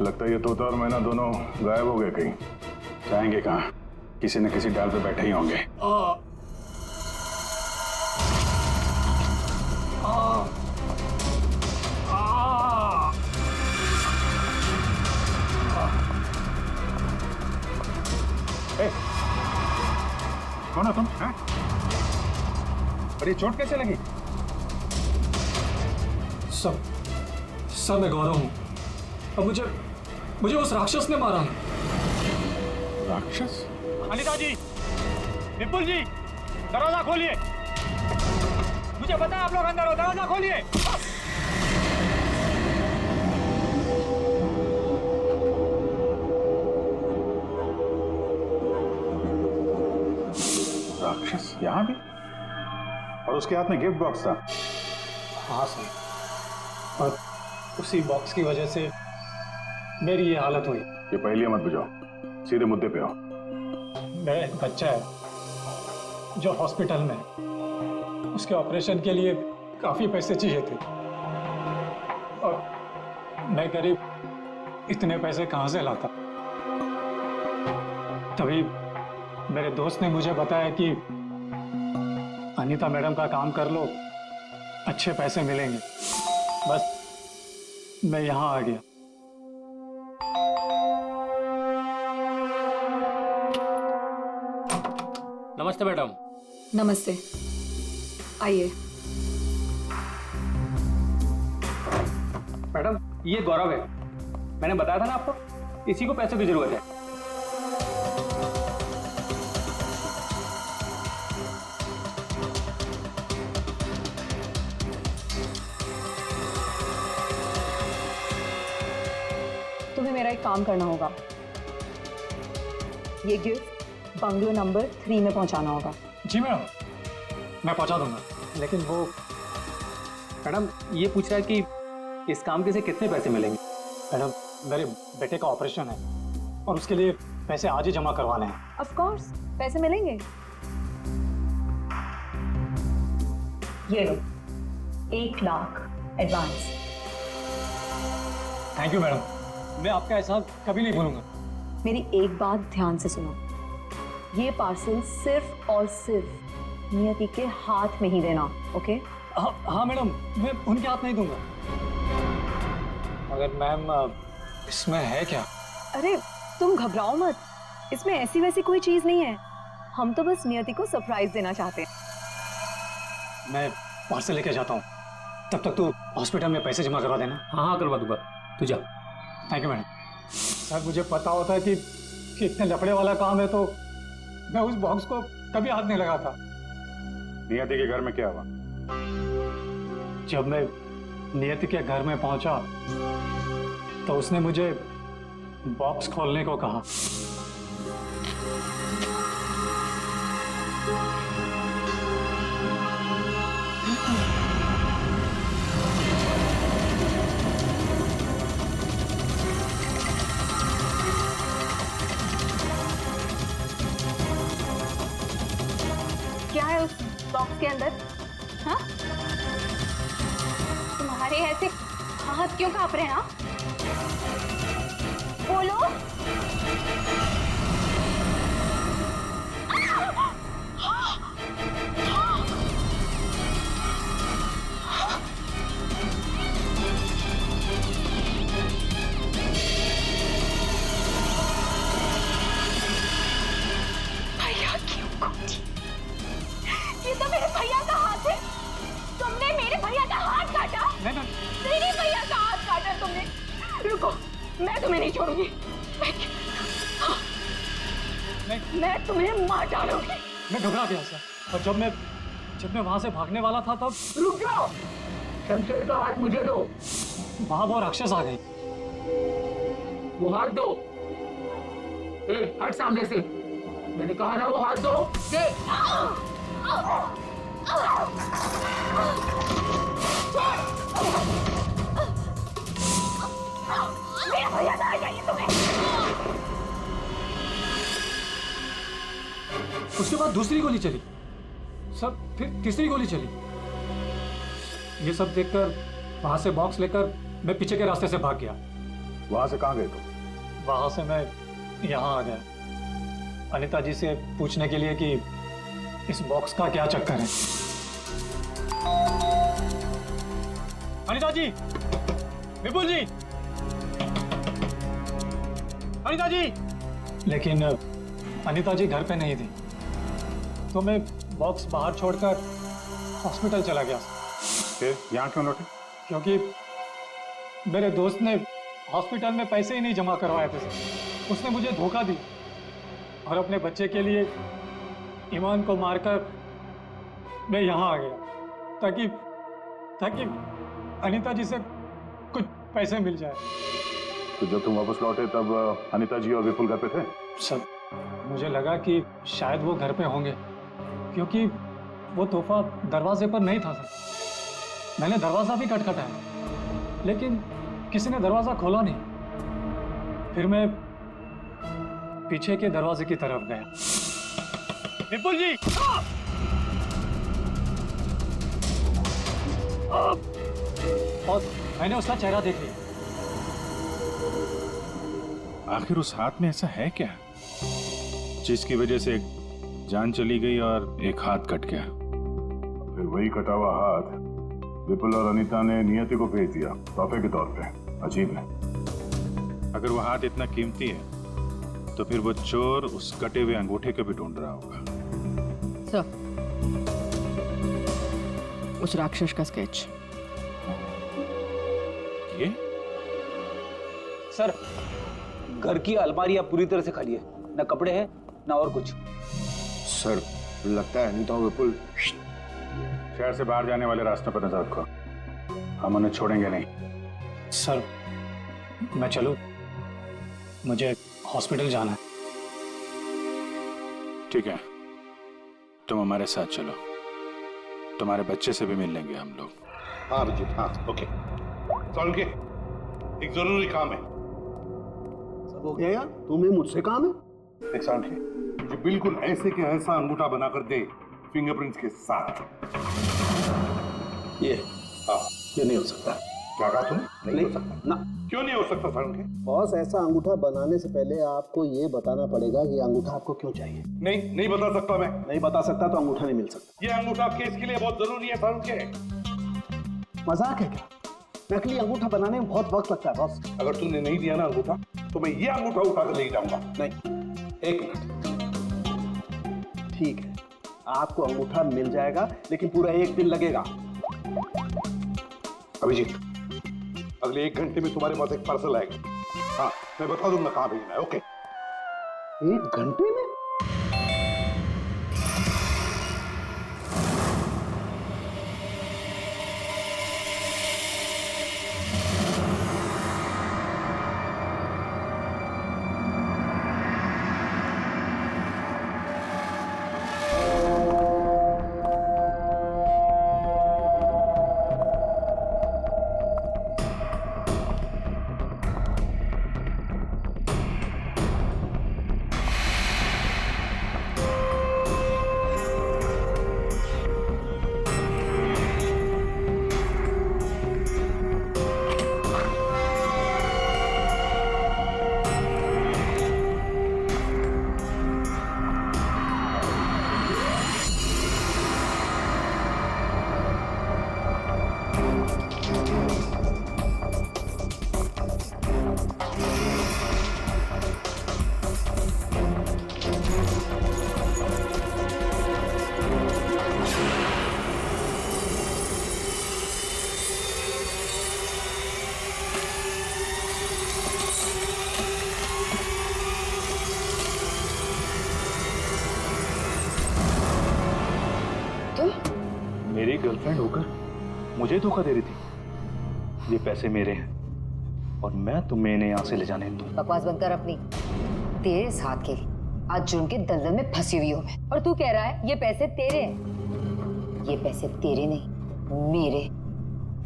लगता है ये तोता और मैना दोनों गायब हो गए कहीं। जाएंगे कहाँ? किसी न किसी डाल पे बैठे ही होंगे। कौन हो तुम? हैं? और ये चोट कैसे लगी? सब मैं गौरव हूँ। अब मुझे उस राक्षस ने मारा है। राक्षस? अनिता जी, विपुल जी, दरवाजा खोलिए। मुझे पता है आप लोग अंदर हो, दरवाजा खोलिए। राक्षस यहाँ भी? और उसके हाथ में गिफ्ट बॉक्स था। हाँ सर, और उसी बॉक्स की वजह से मेरी ये हालत हुई। ये पहले मत बुझाओ, सीधे मुद्दे पे आओ। मेरा एक बच्चा है जो हॉस्पिटल में है। उसके ऑपरेशन के लिए काफी पैसे चाहिए थे और मैं करीब इतने पैसे कहाँ से लाता। तभी मेरे दोस्त ने मुझे बताया कि अनीता मैडम का काम कर लो, अच्छे पैसे मिलेंगे। बस मैं यहाँ आ गया। नमस्ते मैडम। नमस्ते, आइए। मैडम, ये गौरव है। मैंने बताया था ना आपको, इसी को पैसे की जरूरत है। तुम्हें मेरा एक काम करना होगा। ये गिफ्ट बंगलो नंबर 3 में पहुंचाना होगा। जी मैडम, मैं पहुंचा दूंगा। लेकिन वो मैडम ये पूछ रहा है कि इस काम के से कितने पैसे मिलेंगे। मैडम, मेरे बेटे का ऑपरेशन है और उसके लिए पैसे आज ही जमा करवाने हैं। ऑफ कोर्स पैसे मिलेंगे। ये लो, 1 lakh advance. Thank you madam, मैं आपका एहसान कभी नहीं भूलूंगा। मेरी एक बात ध्यान से सुनो, ये पार्सल सिर्फ और सिर्फ नियति के हाथ में ही देना, ओके? हाँ मैडम, मैं उनके हाथ नहीं दूंगा। मगर मैम, इसमें है क्या? अरे तुम घबराओ मत, इसमें ऐसी वैसी कोई चीज नहीं है। हम तो बस नियति को सरप्राइज देना चाहते हैं। मैं पार्सल लेके जाता हूँ, तब तक तू हॉस्पिटल में पैसे जमा करवा देना। हाँ करवा दूंगा, तू जा। Thank you madam. सर, मुझे पता होता है कि इतने लफड़े वाला काम है तो मैं उस बॉक्स को कभी हाथ नहीं लगाता। नियति के घर में क्या हुआ? जब मैं नियति के घर में पहुंचा तो उसने मुझे बॉक्स खोलने को कहा। क्या है उस बॉक्स के अंदर? हाँ? तुम्हारे ऐसे हाथ क्यों कांप रहे हैं? हाँ? बोलो। भैया क्यों कूदी? ये तो मेरे भैया का हाथ है। तुमने मेरे भैया का हाथ काटा? मेरे भैया का हाथ काटा तुमने। रुको, मैं तुम्हें नहीं छोड़ूंगी। मैं तुम्हें मार डालूंगी। मैं घबरा गया सर, और जब मैं वहां से भागने वाला था तब रुक जाओ, शमशेर का हाथ मुझे दो। वहां वो राक्षस आ गई। वो हाथ दो। ए, हट सामने से। मैंने कहा ना वो हाथ दो। दे। मेरा भैया कहाँ चाहिए तुम्हें? उसके बाद दूसरी गोली चली, सब फिर तीसरी गोली चली। ये सब देखकर वहां से बॉक्स लेकर मैं पीछे के रास्ते से भाग गया। वहां से कहाँ गए तुम? वहां से मैं यहाँ आ गया अनीता जी से पूछने के लिए कि इस बॉक्स का क्या चक्कर है। अनीता जी, विपुल जी, अनीता जी। लेकिन अनीता जी घर पे नहीं थी, तो मैं बॉक्स बाहर छोड़कर हॉस्पिटल चला गया। फिर यहाँ क्यों लौटे? क्योंकि मेरे दोस्त ने हॉस्पिटल में पैसे ही नहीं जमा करवाए थे। उसने मुझे धोखा दी और अपने बच्चे के लिए ईमान को मारकर मैं यहाँ आ गया ताकि अनीता जी से कुछ पैसे मिल जाए। तो जब तुम वापस लौटे तब अनीता जी और विपुल घर पे थे? सर, मुझे लगा कि शायद वो घर पे होंगे, क्योंकि वो तोहफा दरवाजे पर नहीं था सर। मैंने दरवाजा भी खटखटाया, लेकिन किसी ने दरवाजा खोला नहीं। फिर मैं पीछे के दरवाजे की तरफ गया। विपुल जी! और मैंने उसका चेहरा देख लिया। आखिर उस हाथ में ऐसा है क्या जिसकी वजह से एक जान चली गई और एक हाथ कट गया? फिर वही कटा हुआ हाथ विपुल और अनीता ने नियति को भेज दिया तोहफे के तौर पे। अजीब है। अगर वो हाथ इतना कीमती है तो फिर वो चोर उस कटे हुए अंगूठे को भी ढूंढ रहा होगा। सर, उस राक्षस का स्केच। ये सर, घर की अलमारियां पूरी तरह से खाली है, ना कपड़े हैं ना और कुछ। सर, लगता है अनीता और विपुल शहर से बाहर जाने वाले रास्ते पर नजर रखो, हम उन्हें छोड़ेंगे नहीं। सर, मैं चलूं? मुझे हॉस्पिटल जाना है। ठीक है, तुम हमारे साथ चलो, तुम्हारे बच्चे से भी मिल लेंगे हम लोग। हाँ अभिजीत, हाँ ओके। सालुंके, एक जरूरी काम है। सब हो गया यार, तुम्हें मुझसे काम है? एक सालुंके, मुझे बिल्कुल ऐसे के ऐसा अंगूठा बनाकर दे, फिंगरप्रिंट्स के साथ। ये नहीं हो सकता। क्या कहा तुमने? नहीं हो सकता ना। क्यों नहीं हो सकता सालुंके? बॉस, ऐसा अंगूठा बनाने से पहले आपको ये बताना पड़ेगा कि अंगूठा आपको क्यों चाहिए। नहीं बता सकता मैं। नहीं बता सकता तो अंगूठा नहीं मिल सकता। ये अंगूठा केस के लिए बहुत जरूरी है सालुंके। मजाक है क्या? नकली अंगूठा बनाने में बहुत वक्त लगता है बॉस। अगर तूने नहीं दिया ना अंगूठा तो मैं ये अंगूठा उठा कर ले जाऊंगा। नहीं, एक मिनट। ठीक है, आपको अंगूठा मिल जाएगा, लेकिन पूरा 1 दिन लगेगा। अभिजीत, अगले 1 घंटे में तुम्हारे पास एक पार्सल आएगा। हाँ, मैं बता दूंगा कहाँ भेजना है। ओके? 1 घंटे में? मेरी गर्लफ्रेंड होकर मुझे धोखा दे रही थी। ये पैसे मेरे हैं और मैं तुम्हें इन्हें यहाँ से ले जाने दूँ। बकवास बंद कर अपनी। तेरे साथ के आज जुर्म के दलदल में फंसी हुई हूँ मैं, और तू कह रहा है ये पैसे तेरे हैं। ये पैसे तेरे नहीं, मेरे,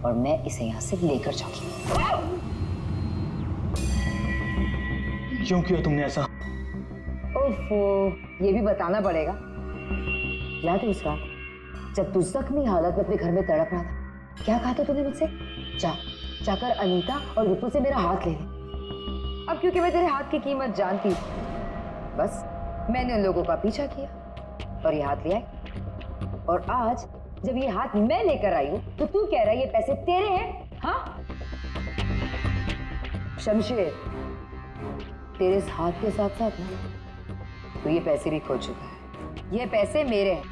और मैं इसे यहाँ से लेकर जाऊंगी। क्यों किया तुमने ऐसा? ओफो, ये भी बताना पड़ेगा। याद है उस रात जब तू जख्मी हालत में अपने घर में तड़प रहा था, क्या कहा था तूने मुझसे? जाकर अनीता और विपुल से मेरा हाथ ले ले। अब क्योंकि मैं तेरे हाथ की कीमत जानती हूँ, बस मैंने उन लोगों का पीछा किया और ये हाथ ले आई। और आज जब ये हाथ मैं लेकर आई हूँ तो तू कह रहा है ये पैसे तेरे हैं? हाँ शमशेर, तेरे इस हाथ के साथ साथ ना तो ये पैसे भी खो चुका है। ये पैसे मेरे हैं,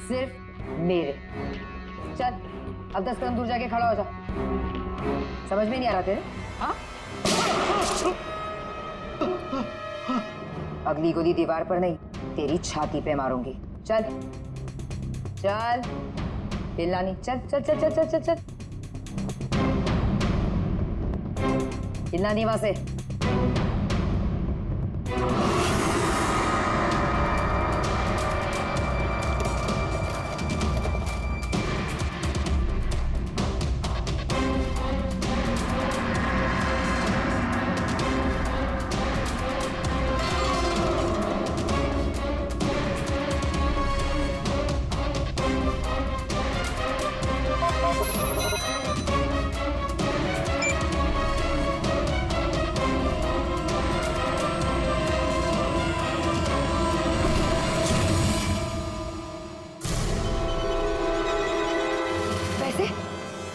सिर्फ मेरे। चल अब 10 कदम दूर जाके खड़ा हो जा। समझ में नहीं आ रहा तेरे? हाँ? अगली गोली दीवार पर नहीं, तेरी छाती पे मारूंगी। चल चल हिलना नहीं। चल चल चल चल चल चल चल हिलना नहीं वहां से।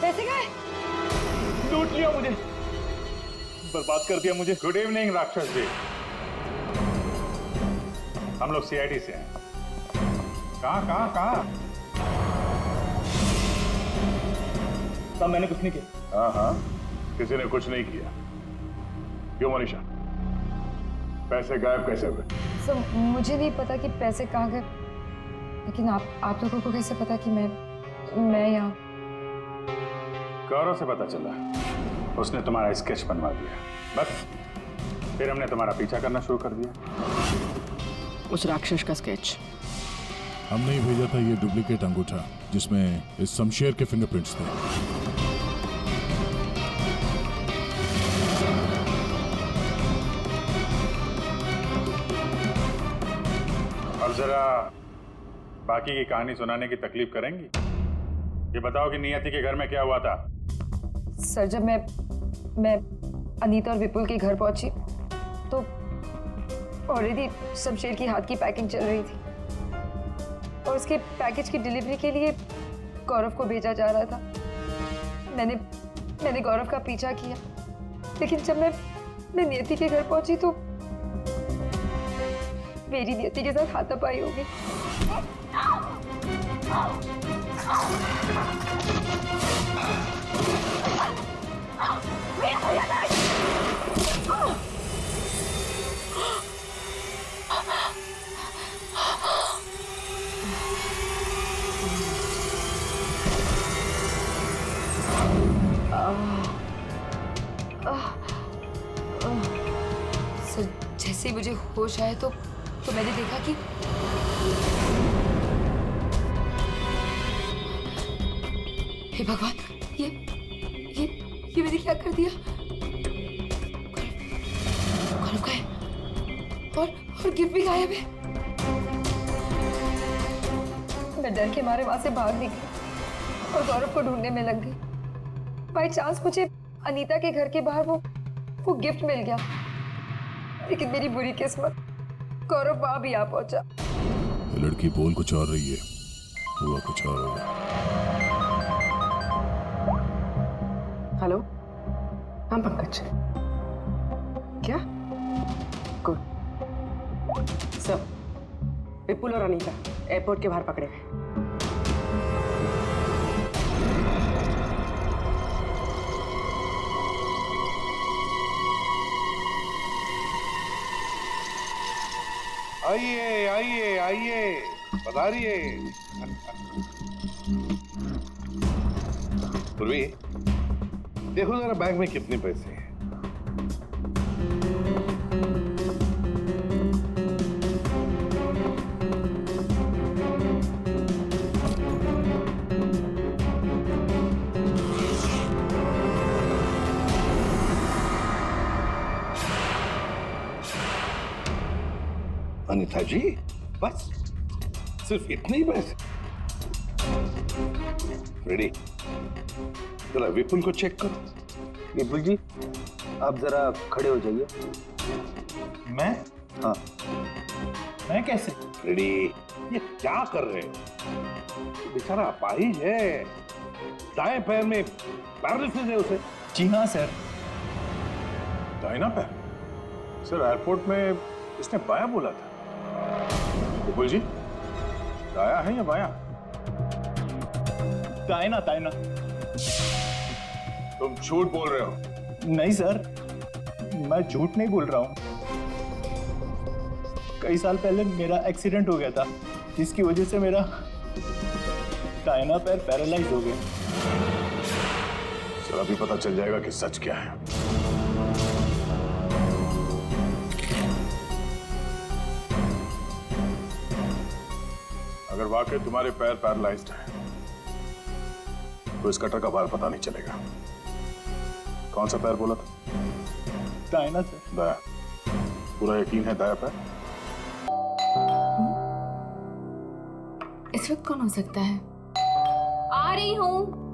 पैसे गए? लूट लिया मुझे, बर्बाद कर दिया मुझे। गुड इवनिंग राक्षस जी, हम लोग सीआईडी से हैं। कहाँ? साहब मैंने कुछ नहीं किया। हाँ, किसी ने कुछ नहीं किया। क्यों मनीषा, पैसे गायब कैसे हुए? सर मुझे नहीं पता कि पैसे कहाँ गए, लेकिन आप लोगों को कैसे पता कि मैं यहाँ? गौरव से पता चला, उसने तुम्हारा स्केच बनवा दिया। बस फिर हमने तुम्हारा पीछा करना शुरू कर दिया। उस राक्षस का स्केच हमने ही भेजा था। ये डुप्लीकेट अंगूठा जिसमें इस शमशेर के फिंगरप्रिंट्स थे। अब जरा बाकी की कहानी सुनाने की तकलीफ करेंगी? ये बताओ कि नियति के घर में क्या हुआ था? सर जब मैं अनीता और विपुल के घर पहुंची तो ऑलरेडी शमशेर की हाथ की पैकिंग चल रही थी और उसके पैकेज की डिलीवरी के लिए गौरव को भेजा जा रहा था। मैंने गौरव का पीछा किया, लेकिन जब मैं नियति के घर पहुंची तो मेरी नियति के साथ हाथापाई हो गई। सर जैसे ही मुझे होश आया तो मैंने देखा कि हे भगवान, ये मैंने क्या कर दिया? गौरव का है और गिफ्ट भी गायब है। मैं डर के मारे वहां से भाग निकली और गौरव को ढूंढने में लग गई। बाई चांस मुझे अनीता के घर के बाहर वो गिफ्ट मिल गया, लेकिन मेरी बुरी किस्मत गौरव वहां भी आ पहुंचा। लड़की बोल कुछ और रही है, हुआ कुछ और होगा। हेलो, हाँ पंकज, क्या? गुड सर, विपुल और अनीता एयरपोर्ट के बाहर पकड़े गए। आइए आइए आइए, पधारिए। पूर्वी, देखो जरा बैग में कितने पैसे हैं। अनीता जी, बस सिर्फ इतने ही पैसे? रेडी, जरा विपुल को चेक करो। विपुल जी, आप जरा खड़े हो जाइए। मैं? हाँ। मैं कैसे? फ्रेडी, ये क्या कर रहे हो? बेचारा अपाहिज है, दाएं पैर में पैरालिसिस है उसे। जी हाँ सर। दाहिना पैर? सर एयरपोर्ट में इसने बाया बोला था। विपुल जी, दाया है या बाया? दाहिना दाहिना। तुम झूठ बोल रहे हो। नहीं सर, मैं झूठ नहीं बोल रहा हूँ। कई साल पहले मेरा एक्सीडेंट हो गया था, जिसकी वजह से मेरा दाहिना पैर पैरालाइज हो गया। सर अभी पता चल जाएगा कि सच क्या है। अगर वाकई तुम्हारे पैर पैरालाइज्ड हैं, तो इस कटर का भार पता नहीं चलेगा। कौन सा पैर बोला था? दाहिना सर। दाया। पूरा यकीन है दाया पैर? इस वक्त कौन हो सकता है? आ रही हूँ।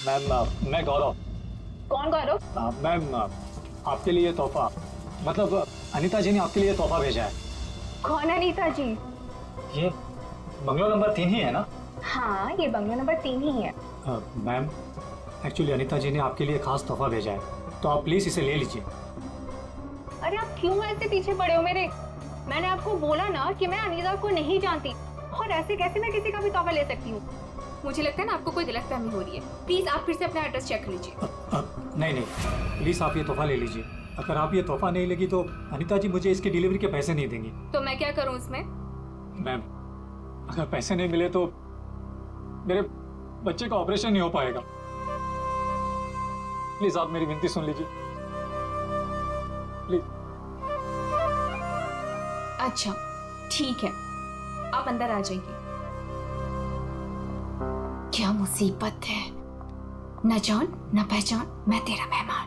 मैम, मैं गौरव। कौन गौरव? मैम, आपके लिए तोहफा, मतलब अनीता जी ने आपके लिए तोहफा भेजा है। कौन अनीता जी? ये बंगलो नंबर 3 ही है ना? हाँ, ये बंगलो नंबर 3 ही है। मैम, एक्चुअली अनीता जी ने आपके लिए खास तोहफा भेजा है, तो आप प्लीज इसे ले लीजिए। अरे आप क्यों ऐसे पीछे पड़े हो मेरे? मैंने आपको बोला ना कि मैं अनीता को नहीं जानती, और ऐसे कैसे मैं किसी का भी तोहफा ले सकती हूँ? मुझे लगता है ना आपको कोई गलतफहमी हो रही है। प्लीज आप फिर से अपना एड्रेस चेक कर लीजिए। नहीं, प्लीज आप ये तोहफा ले लीजिए। अगर आप ये तोहफा नहीं लेगी तो अनीता जी मुझे इसकी डिलीवरी के पैसे नहीं देंगी। तो मैं क्या करूँ इसमें? मैम, अगर पैसे नहीं मिले तो मेरे बच्चे का ऑपरेशन नहीं हो पाएगा। प्लीज आप मेरी विनती सुन लीजिए, प्लीज। अच्छा ठीक है, आप अंदर आ जाइए। क्या मुसीबत है, न जान न पहचान, मैं तेरा मेहमान।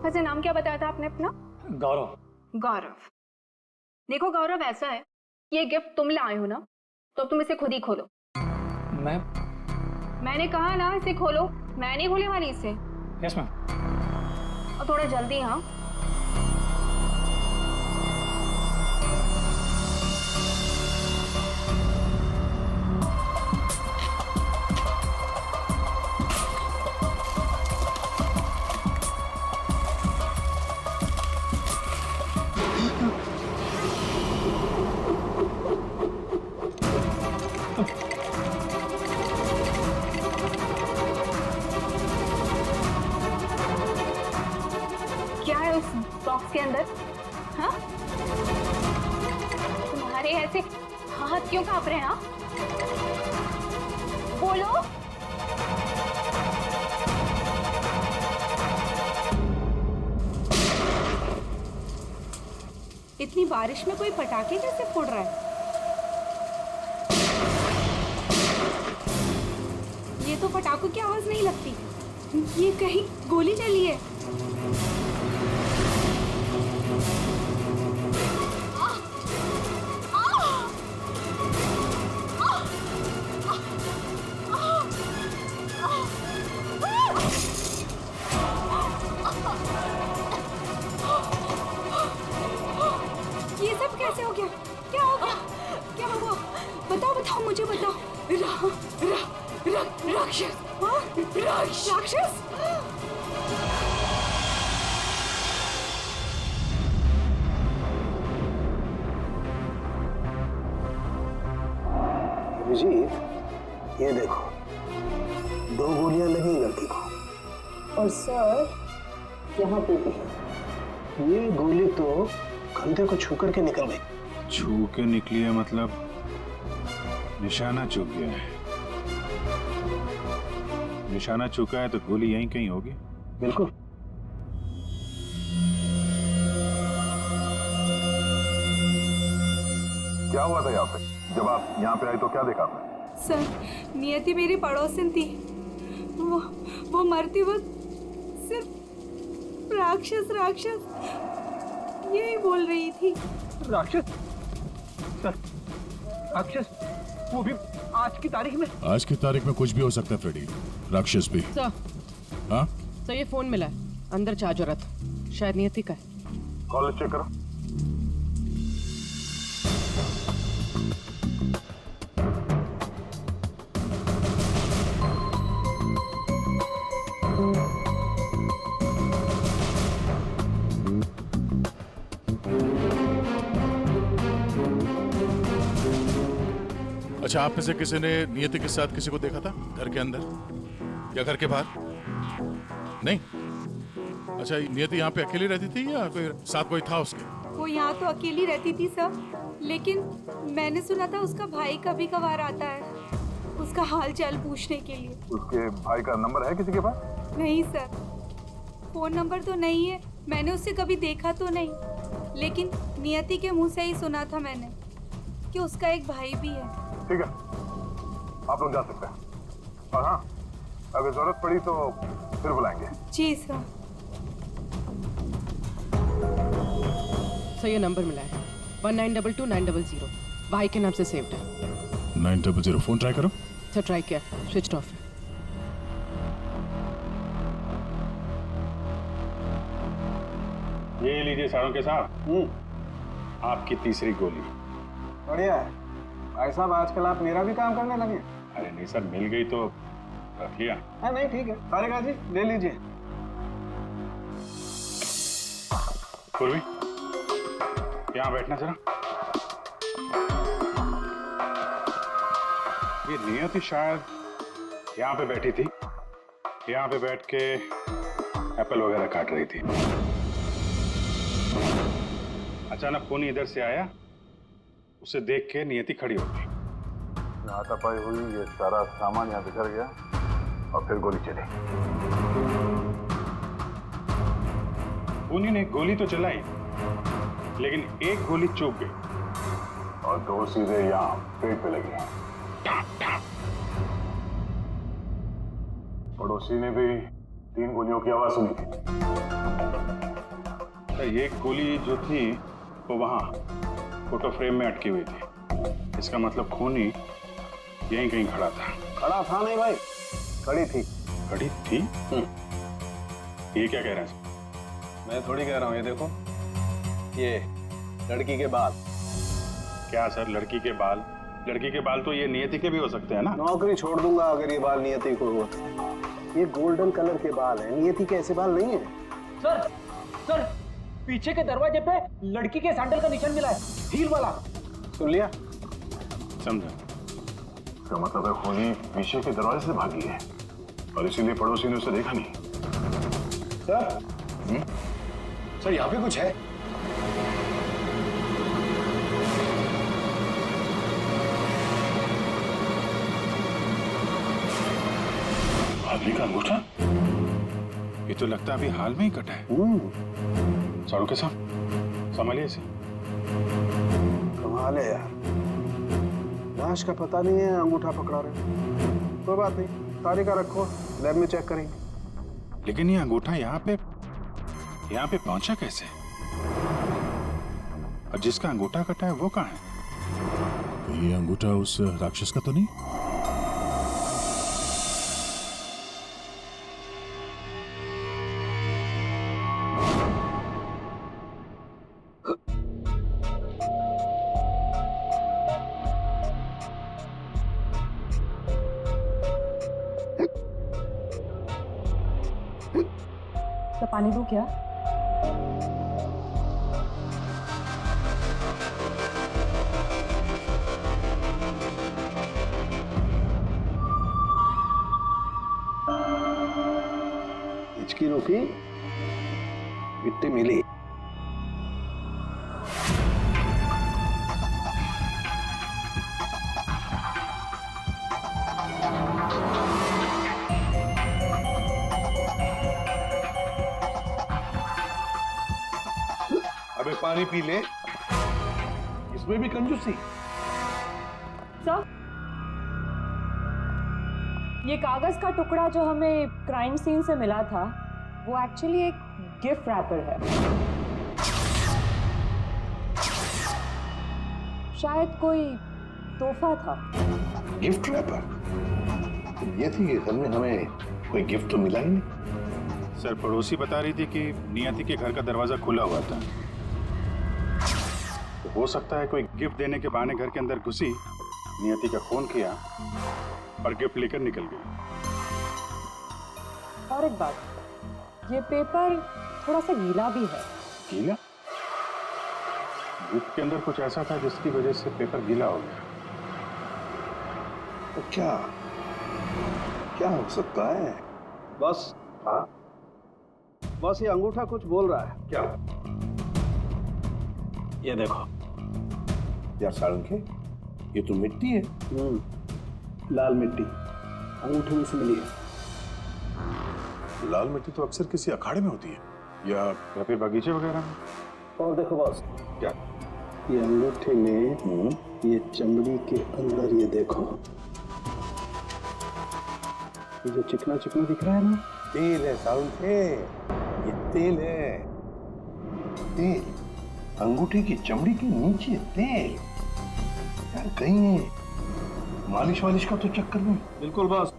वैसे नाम क्या बताया था आपने अपना? गौरव। गौरव। देखो गौरव, ऐसा है, ये गिफ्ट तुम लाए हो ना, तो अब तुम इसे खुद ही खोलो। मैंने कहा ना इसे खोलो, मैं नहीं खोलने वाली इसे। Yes ma'am. और थोड़ा जल्दी। हाँ, बॉक्स के अंदर? हाँ, तुम्हारे ऐसे हाथ क्यों कांप रहे हैं? हाँ, बोलो। इतनी बारिश में कोई पटाखे कैसे फोड़ रहा है? ये तो पटाखों की आवाज नहीं लगती, ये कहीं गोली चली है। ये सब कैसे हो गया? क्या हो गया? क्या हुआ? बताओ, मुझे बताओ। राक्षस। राक्षस? अभिजीत, ये देखो, 2 गोलियां लगी लड़की को। और सर, यहाँ पे भी। ये गोली तो कंधे को छू करके निकल गई। छू के निकली है मतलब निशाना चूक गया है। निशाना चूका है तो गोली यहीं कहीं होगी। बिल्कुल। क्या हुआ था यहाँ पे? जब आप यहाँ पे आए तो क्या देखा आपने? सर, नियति मेरी पड़ोसन थी, वो मरते वक्त सिर्फ राक्षस राक्षस यही बोल रही थी। राक्षस? सर, राक्षस? वो भी आज की तारीख में? आज की तारीख में कुछ भी हो सकता है फ्रेडी, राक्षस भी। सर, हाँ सर ये फोन मिला है, अंदर चार्ज हो रहा था, शायद नियति का है। कॉल चेक करो। अच्छा, आप में से किसी ने नियति के साथ किसी को देखा था घर के अंदर या घर के बाहर? नहीं? अच्छा, नियति यहाँ पे अकेली रहती थी या कोई साथ कोई था उसके? वो यहाँ तो अकेली रहती थी सर, लेकिन मैंने सुना था उसका भाई कभी कभार आता है उसका हाल चाल पूछने के लिए। उसके भाई का नंबर है किसी के पास? नहीं सर, फोन नंबर तो नहीं है, मैंने उससे कभी देखा तो नहीं, लेकिन नियति के मुंह से ही सुना था मैंने कि उसका एक भाई भी है। ठीक है, आप लोग जा सकते हैं। और हाँ, अगर जरूरत पड़ी तो फिर बुलाएंगे। जी सर। सर ये नंबर मिला है 1922-900, भाई के नाम से सेव्ड है। 900 फोन ट्राई करो। सर ट्राई किया, स्विच ऑफ है। ये लीजिए सारों के साथ आपकी तीसरी गोली। बढ़िया है भाई साहब, आजकल आप मेरा भी काम करने लगे। अरे नहीं सर, मिल गई तो रख लिया। हाँ नहीं ठीक है, तारिका जी ले लीजिए। पूर्वी, यहाँ बैठना जरा। ये नियति शायद यहाँ पे बैठी थी, यहाँ पे बैठ के एप्पल वगैरह काट रही थी। अचानक कोनी इधर से आया, उसे देख के नियति खड़ी हो गई। हाथापाई हुई, ये सारा सामान यहाँ बिखर गया और फिर गोली चली। कोनी ने गोली तो चलाई, लेकिन एक गोली चूक गई और दो सीधे यहाँ पेट पे लगी। पड़ोसी ने भी 3 गोलियों की आवाज सुनी थी। एक गोली जो थी वो वहां फोटो फ्रेम में अटकी हुई थी। इसका मतलब खूनी यहीं कहीं खड़ा था। खड़ा था नहीं भाई, खड़ी थी। खड़ी थी? ये क्या कह रहे हैं? मैं थोड़ी कह रहा हूँ, ये देखो, ये लड़की के बाल। क्या सर, लड़की के बाल? लड़की के बाल तो ये नियति के भी हो सकते हैं ना। नौकरी छोड़ दूंगा अगर ये बाल नियति को हो। ये गोल्डन कलर के बाल है, नियति के ऐसे बाल नहीं है। सर, सर पीछे के दरवाजे पे लड़की के सैंडल का निशान मिला है, हील वाला। सुन लिया? समझा। इसका मतलब है खूनी पीछे के दरवाजे से भागी है और इसीलिए पड़ोसी ने उसे देखा नहीं। सर, सर यहाँ पे कुछ है। भाभी का अंगूठा? ये तो लगता है अभी हाल में ही कटा है। सारू के साथ संभालिए इसे। कमाल है यार, लाश का पता नहीं है, अंगूठा पकड़ा रहे। कोई बात नहीं, तारिका रखो, लैब में चेक करेंगे। लेकिन ये अंगूठा यहाँ पे पहुंचा कैसे? और जिसका अंगूठा कटा है वो कहाँ है? ये अंगूठा उस राक्षस का तो नहीं? तो पानी दूं क्या? हिचकी रोकी, मिट्टी मिली। अबे पानी पी ले, इसमें भी कंजूसी। सर, ये कागज का टुकड़ा जो हमें क्राइम सीन से मिला था वो एक्चुअली एक गिफ्ट रैपर है। शायद कोई तोहफा था। Gift wrapper? ये थी कि घर में हमें कोई गिफ्ट तो मिला ही नहीं। सर, पड़ोसी बता रही थी कि नियति के घर का दरवाजा खुला हुआ था, तो हो सकता है कोई गिफ्ट देने के बहाने घर के अंदर घुसी, नियति का फोन किया और गिफ्ट लेकर निकल गई। और एक बात, ये पेपर थोड़ा सा गीला भी है। गीला? गिफ्ट के अंदर कुछ ऐसा था जिसकी वजह से पेपर गीला हो गया। तो क्या हो सकता है? बस हाँ, बस ये अंगूठा कुछ बोल रहा है। क्या? ये देखो यार साळुंखे, ये तो मिट्टी है। लाल मिट्टी अंगूठे में से मिली है। लाल मिट्टी तो अक्सर किसी अखाड़े में होती है या फिर बगीचे वगैरह में। और देखो बॉस, क्या? ये अंगूठे में ये चमड़ी के अंदर ये देखो, ये जो चिकना चिकना दिख रहा है ना, तेल है साळुंखे, ये तेल है। तेल अंगूठे की चमड़ी के नीचे तेल। यार कहीं मालिश वालिश का तो चक्कर नहीं? बिल्कुल बॉस,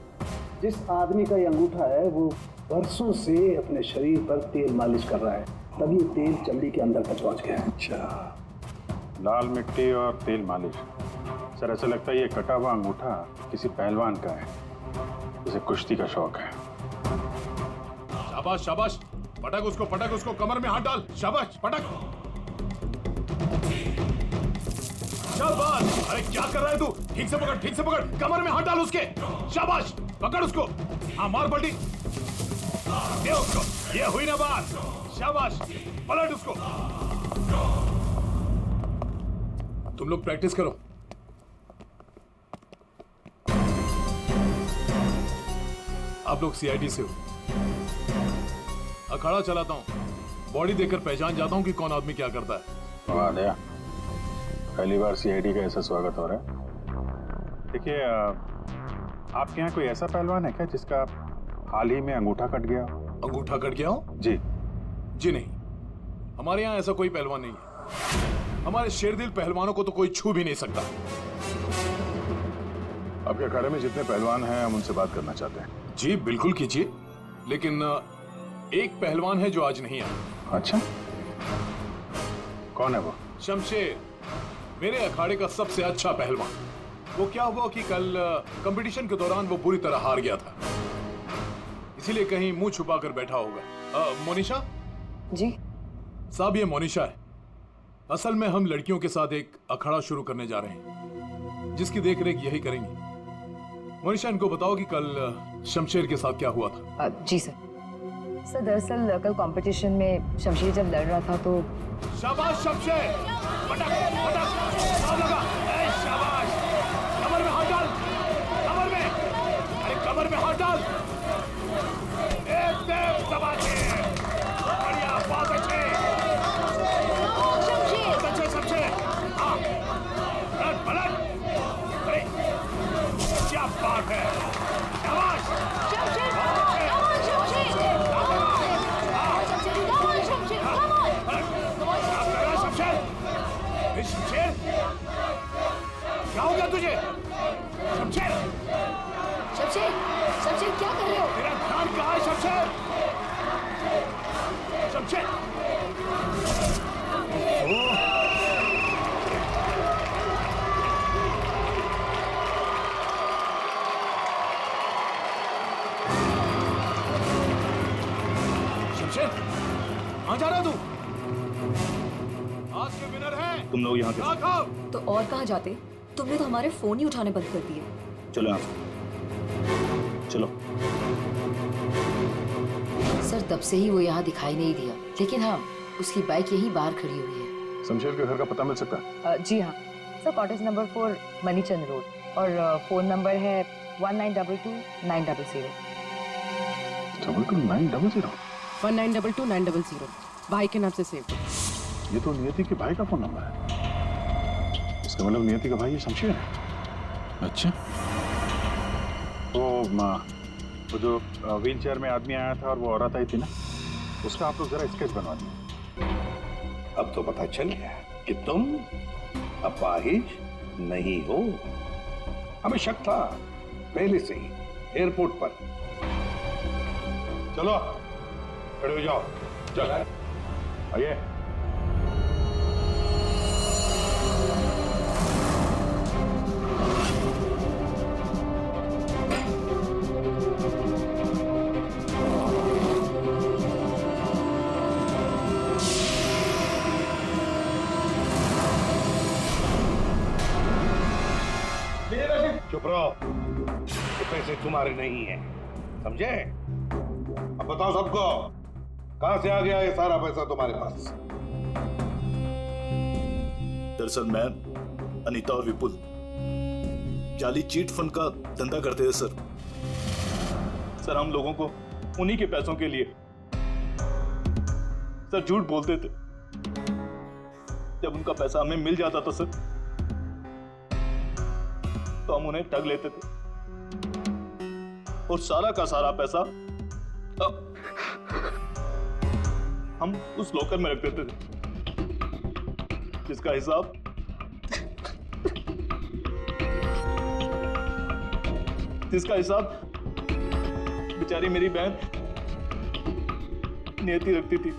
जिस आदमी का ये अंगूठा है वो बरसों से अपने शरीर पर तेल मालिश कर रहा है, तभी तेल चमड़ी के अंदर तक पहुंच गया। अच्छा, लाल मिट्टी और तेल मालिश। सर, ऐसा लगता है ये कटा हुआ अंगूठा किसी पहलवान का है, जिसे कुश्ती का शौक है। शाबाश शाबाश, पटक उसको, कमर में हाथ डाल। शाबाश, पटक। शाबाश। अरे क्या कर रहा है तू? ठीक से पकड़, कमर में हाथ डाल उसके। शाबाश, पकड़ उसको। हाँ, मार पलटी, दे उसको। ये हुई ना बात। शाबाश, पलट उसको। तुम लोग प्रैक्टिस करो। आप लोग सीआईडी से हो। अखाड़ा चलाता हूं, बॉडी देखकर पहचान जाता हूं कि कौन आदमी क्या करता है। वाह दया, पहली बार सीआईडी का ऐसा स्वागत हो रहा है। देखिए, आपके यहाँ कोई ऐसा पहलवान है क्या जिसका हाल ही में अंगूठा कट गया? अंगूठा कट गया हो? जी नहीं, हमारे यहाँ ऐसा कोई पहलवान नहीं है। हमारे शेरदिल पहलवानों को तो कोई छू भी नहीं सकता। आपके अखाड़े में जितने पहलवान हैं, हम उनसे बात करना चाहते हैं। जी बिल्कुल कीजिए, लेकिन एक पहलवान है जो आज नहीं आया। अच्छा, कौन है वो? शमशेर, मेरे अखाड़े का सबसे अच्छा पहलवान। वो क्या हुआ कि कल कंपटीशन के दौरान वो बुरी तरह हार गया था, इसीलिए कहीं मुंह छुपा कर बैठा होगा। मोनिशा जी साहब, ये मोनिशा है। असल में हम लड़कियों के साथ एक अखाड़ा शुरू करने जा रहे हैं, जिसकी देखरेख यही करेंगी। मोनिशा, इनको बताओ कि कल शमशेर के साथ क्या हुआ था। जी सर। दरअसल कल कंपटीशन में शमशेर जब लड़ रहा था तो। शाबाश शमशेर, पटक पटक, दाव लगा। ए शाबाश, कमर में हाथ डाल, कमर में, अरे कमर में हाथ डाल। एकदम दबाके, बढ़िया, बहुत अच्छे शमशेर। हाँ, पलट पलट, अरे क्या बात है। शाबाश शमशेर, क्या हो गया तुझे? शमशेर, क्या कर रहे हो? तेरा ध्यान कहाँ है शमशेर? शमशेर, शमशेर, कहाँ जा रहा तू? आज के विनर है तुम लोग यहाँ के। तो और कहाँ जाते? तुमने तो हमारे फोन ही उठाने बंद कर दिए। चलो यहाँ, चलो। सर, तब से ही वो यहाँ दिखाई नहीं दिया, लेकिन हाँ, उसकी बाइक यहीं बाहर खड़ी हुई है। शमशेर के घर का पता मिल सकता है? जी हाँ सर, कॉटेज नंबर 4 मनीचंद रोड, और फोन नंबर है 1922-900। 22-900? 1922-900, भाई के नाम से सेव। ये तो नियति के भाई का फोन नंबर है। इसका मतलब नियति का भाई ये शमशेर है। अच्छा, वो जो व्हील चेयर में आदमी आया था और वो औरत आई थी ना, उसका आप लोग जरा स्केच बनवा दीजिए। अब तो पता चल गया कि तुम अपाहिज नहीं हो। हमें शक था पहले से ही एयरपोर्ट पर। चलो खड़े हो जाओ। चल आइए। चुप रहो, ये पैसे तुम्हारे नहीं है, समझे? अब बताओ सबको, कहां से आ गया ये सारा पैसा तुम्हारे पास? दरअसल मैं, अनीता और विपुल जाली चीट फंड का धंधा करते थे सर। सर हम लोगों को उन्हीं के पैसों के लिए सर झूठ बोलते थे। जब उनका पैसा हमें मिल जाता था सर, तो हम उन्हें ठग लेते थे और सारा का सारा पैसा हम उस लॉकर में रख देते थे, जिसका हिसाब बेचारी मेरी बहन नियति रखती थी।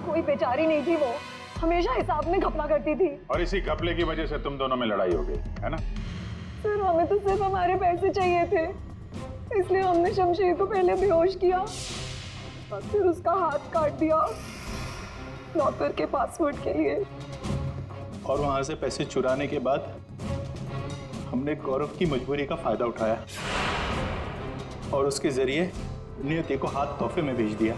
कोई बेचारी नहीं थी, वो हमेशा हिसाब में घपला करती थी। और इसी घपले की वजह से तुम दोनों में लड़ाई हो गई, है ना? सर हमें तो सिर्फ हमारे पैसे चाहिए थे, इसलिए हमने शमशेर को पहले बेहोश किया और फिर उसका हाथ काट दिया लॉकर के पासवर्ड के लिए। और वहां से पैसे चुराने के बाद हमने गौरव की मजबूरी का फायदा उठाया और उसके जरिए नियति को हाथ तोहफे में भेज दिया।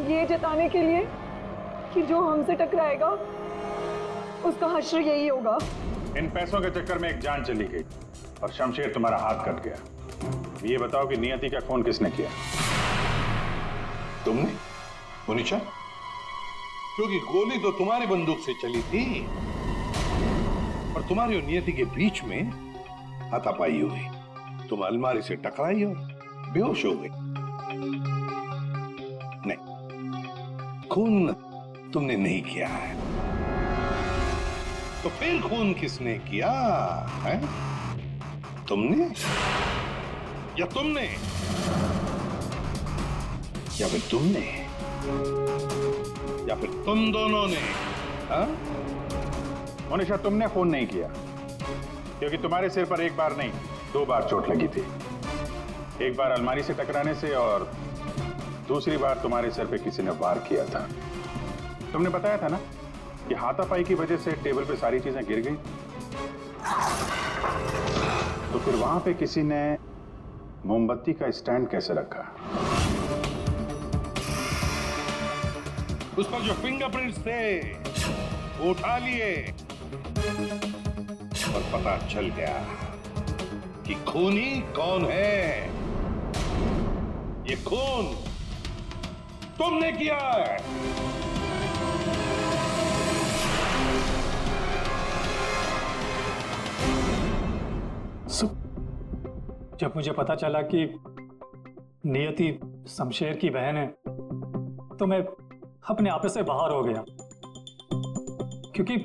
ये जताने के लिए कि जो हमसे टकराएगा उसका हश्र यही होगा। इन पैसों के चक्कर में एक जान चली गई और शमशेर तुम्हारा हाथ कट गया। ये बताओ कि नियति का खून किसने किया? तुमने, मोनिशा? क्योंकि गोली तो तुम्हारी बंदूक से चली थी और तुम्हारी और नियति के बीच में हाथापाई हुई। तुम अलमारी से टकराई और बेहोश हो गई। नहीं, खून तुमने नहीं किया है। तो फिर खून किसने किया है? तुमने या तुमने या फिर तुमने या फिर तुम दोनों ने? मोनिशा, तुमने खून नहीं किया क्योंकि तुम्हारे सिर पर एक बार नहीं 2 बार चोट लगी थी। एक बार अलमारी से टकराने से और दूसरी बार तुम्हारे सिर पे किसी ने वार किया था। तुमने बताया था ना कि हाथापाई की वजह से टेबल पे सारी चीजें गिर गई। तो फिर वहां पे किसी ने मोमबत्ती का स्टैंड कैसे रखा? उस पर जो फिंगरप्रिंट्स थे वो उठा लिए और पता चल गया कि खूनी कौन है। ये खून तुमने किया है। जब मुझे पता चला कि नियति शमशेर की बहन है तो मैं अपने आप से बाहर हो गया, क्योंकि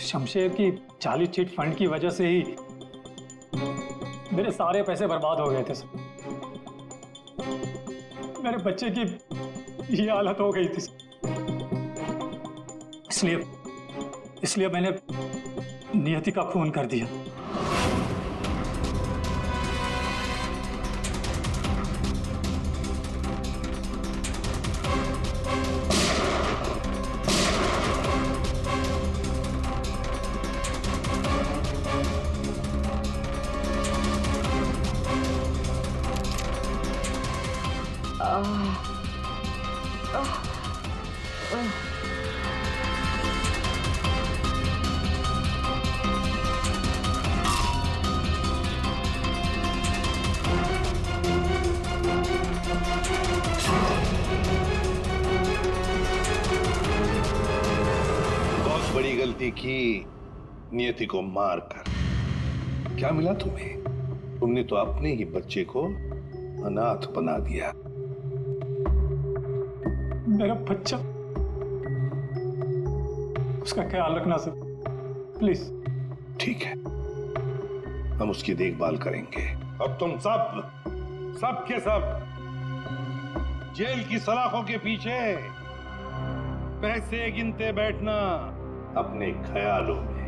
शमशेर की जाली चिट फंड की वजह से ही मेरे सारे पैसे बर्बाद हो गए थे। मेरे बच्चे की ये हालत हो गई थी। इसलिए मैंने नियति का खून कर दिया। नियति की, नियति को मारकर क्या मिला तुम्हें? तुमने तो अपने ही बच्चे को अनाथ बना दिया। मेरा बच्चा, उसका ख्याल रखना सर, प्लीज। ठीक है, हम उसकी देखभाल करेंगे। अब तुम सब के सब जेल की सलाखों के पीछे पैसे गिनते बैठना अपने ख्यालों में।